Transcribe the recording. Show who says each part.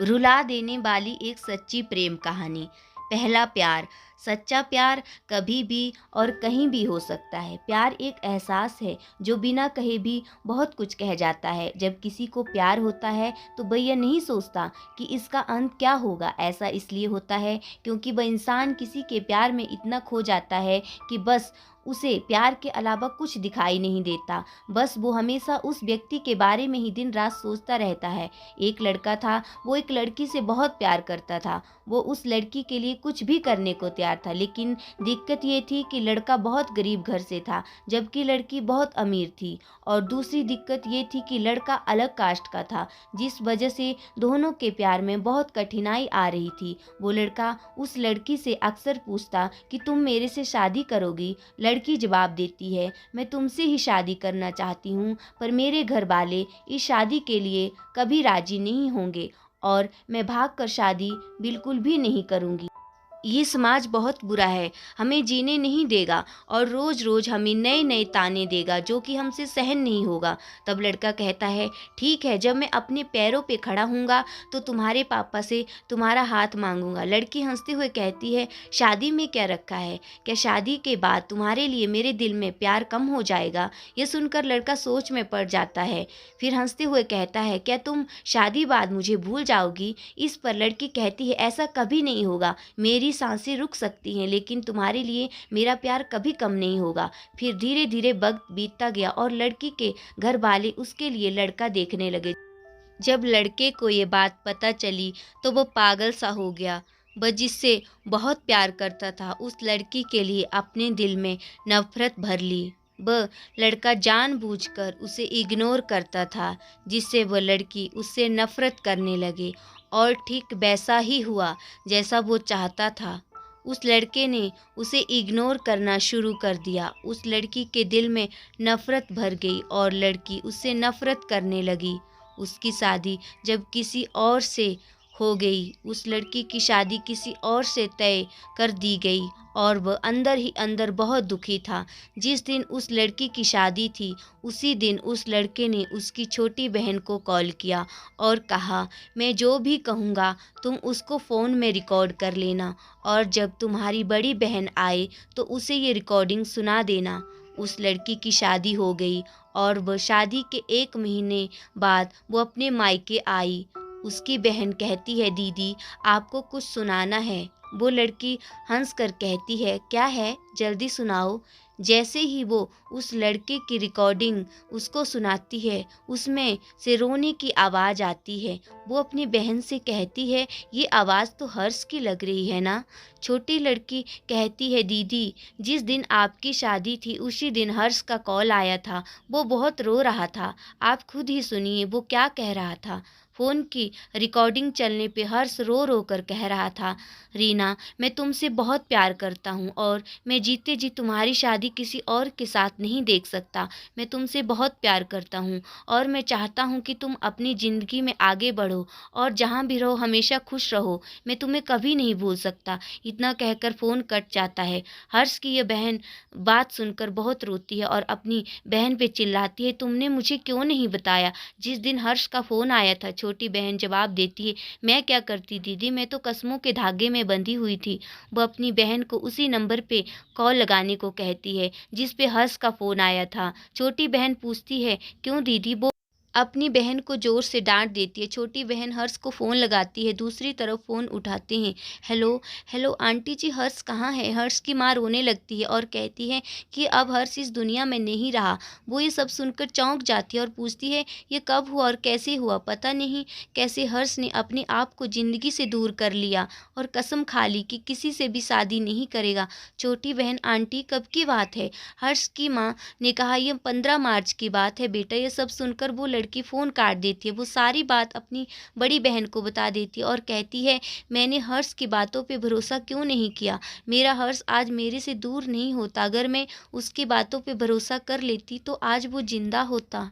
Speaker 1: रुला देने वाली एक सच्ची प्रेम कहानी। पहला प्यार। सच्चा प्यार कभी भी और कहीं भी हो सकता है। प्यार एक एहसास है जो बिना कहे भी बहुत कुछ कह जाता है। जब किसी को प्यार होता है तो वह यह नहीं सोचता कि इसका अंत क्या होगा। ऐसा इसलिए होता है क्योंकि वह इंसान किसी के प्यार में इतना खो जाता है कि बस उसे प्यार के अलावा कुछ दिखाई नहीं देता। बस वो हमेशा उस व्यक्ति के बारे में ही दिन रात सोचता रहता है। एक लड़का था, वो एक लड़की से बहुत प्यार करता था। वो उस लड़की के लिए कुछ भी करने को तैयार था, लेकिन दिक्कत ये थी कि लड़का बहुत गरीब घर से था, जबकि लड़की बहुत अमीर थी। और दूसरी दिक्कत ये थी कि लड़का अलग कास्ट का था, जिस वजह से दोनों के प्यार में बहुत कठिनाई आ रही थी। वो लड़का उस लड़की से अक्सर पूछता कि तुम मेरे से शादी करोगी? लड़की जवाब देती है, मैं तुमसे ही शादी करना चाहती हूँ, पर मेरे घर वाले इस शादी के लिए कभी राजी नहीं होंगे और मैं भागकर शादी बिल्कुल भी नहीं करूँगी। ये समाज बहुत बुरा है, हमें जीने नहीं देगा और रोज़-रोज़ हमें नए-नए ताने देगा जो कि हमसे सहन नहीं होगा। तब लड़का कहता है, ठीक है, जब मैं अपने पैरों पे खड़ा हूँगा तो तुम्हारे पापा से तुम्हारा हाथ माँगूँगा। लड़की हँसते हुए कहती है, शादी में क्या रखा है? क्या शादी के बाद तुम्हारे लिए मेरे दिल में प्यार कम हो जाएगा? ये सुनकर लड़का सोच में पड़ जाता है। फिर हँसते हुए कहता है, क्या तुम शादी बाद मुझे भूल जाओगी? इस पर लड़की कहती है, ऐसा कभी नहीं होगा। मेरी सांसें रुक सकती हैं, लेकिन तुम्हारे लिए मेरा प्यार कभी कम नहीं होगा। फिर धीरे धीरे वक्त बीतता गया और लड़की के घर वाले उसके लिए लड़का देखने लगे। जब लड़के को ये बात पता चली तो वो पागल सा हो गया। वह जिससे बहुत प्यार करता था उस लड़की के लिए अपने दिल में नफरत भर ली। वह लड़का जानबूझकर उसे इग्नोर करता था, जिससे वह लड़की उससे नफरत करने लगी। और ठीक वैसा ही हुआ जैसा वो चाहता था। उस लड़के ने उसे इग्नोर करना शुरू कर दिया। उस लड़की के दिल में नफरत भर गई और लड़की उससे नफरत करने लगी। उसकी शादी जब किसी और से हो गई, उस लड़की की शादी किसी और से तय कर दी गई और वह अंदर ही अंदर बहुत दुखी था। जिस दिन उस लड़की की शादी थी, उसी दिन उस लड़के ने उसकी छोटी बहन को कॉल किया और कहा, मैं जो भी कहूँगा तुम उसको फ़ोन में रिकॉर्ड कर लेना और जब तुम्हारी बड़ी बहन आए तो उसे ये रिकॉर्डिंग सुना देना। उस लड़की की शादी हो गई और वह शादी के 1 महीने बाद वो अपने मायके आई। उसकी बहन कहती है, दीदी आपको कुछ सुनाना है। वो लड़की हंसकर कहती है, क्या है, जल्दी सुनाओ। जैसे ही वो उस लड़के की रिकॉर्डिंग उसको सुनाती है, उसमें से रोने की आवाज़ आती है। वो अपनी बहन से कहती है, ये आवाज़ तो हर्ष की लग रही है ना? छोटी लड़की कहती है, दीदी जिस दिन आपकी शादी थी उसी दिन हर्ष का कॉल आया था। वो बहुत रो रहा था। आप खुद ही सुनिए वो क्या कह रहा था। फ़ोन की रिकॉर्डिंग चलने पे हर्ष रो रो कर कह रहा था, रीना मैं तुमसे बहुत प्यार करता हूँ और मैं जीते जी तुम्हारी शादी किसी और के साथ नहीं देख सकता। मैं तुमसे बहुत प्यार करता हूँ और मैं चाहता हूँ कि तुम अपनी ज़िंदगी में आगे बढ़ो और जहाँ भी रहो हमेशा खुश रहो। मैं तुम्हें कभी नहीं भूल सकता। इतना कहकर फ़ोन कट जाता है। हर्ष की यह बहन बात सुनकर बहुत रोती है और अपनी बहन पे चिल्लाती है, तुमने मुझे क्यों नहीं बताया जिस दिन हर्ष का फ़ोन आया था। छोटी बहन जवाब देती है, मैं क्या करती दीदी, मैं तो कस्मों के धागे में बंधी हुई थी। वो अपनी बहन को उसी नंबर पे कॉल लगाने को कहती है जिस पे हर्ष का फ़ोन आया था। छोटी बहन पूछती है, क्यों दीदी? वो अपनी बहन को ज़ोर से डांट देती है। छोटी बहन हर्ष को फ़ोन लगाती है। दूसरी तरफ फ़ोन उठाते हैं। हेलो, हेलो आंटी जी, हर्ष कहाँ है? हर्ष की माँ रोने लगती है और कहती है कि अब हर्ष इस दुनिया में नहीं रहा। वो ये सब सुनकर चौंक जाती है और पूछती है, ये कब हुआ और कैसे हुआ? पता नहीं कैसे हर्ष ने अपने आप को ज़िंदगी से दूर कर लिया और कसम खा ली कि किसी से भी शादी नहीं करेगा। छोटी बहन, आंटी कब की बात है? हर्ष की माँ ने कहा, ये 15 मार्च की बात है बेटा। ये सब सुनकर वो लड़की फ़ोन काट देती है। वो सारी बात अपनी बड़ी बहन को बता देती है और कहती है, मैंने हर्ष की बातों पे भरोसा क्यों नहीं किया? मेरा हर्ष आज मेरे से दूर नहीं होता। अगर मैं उसकी बातों पे भरोसा कर लेती तो आज वो ज़िंदा होता।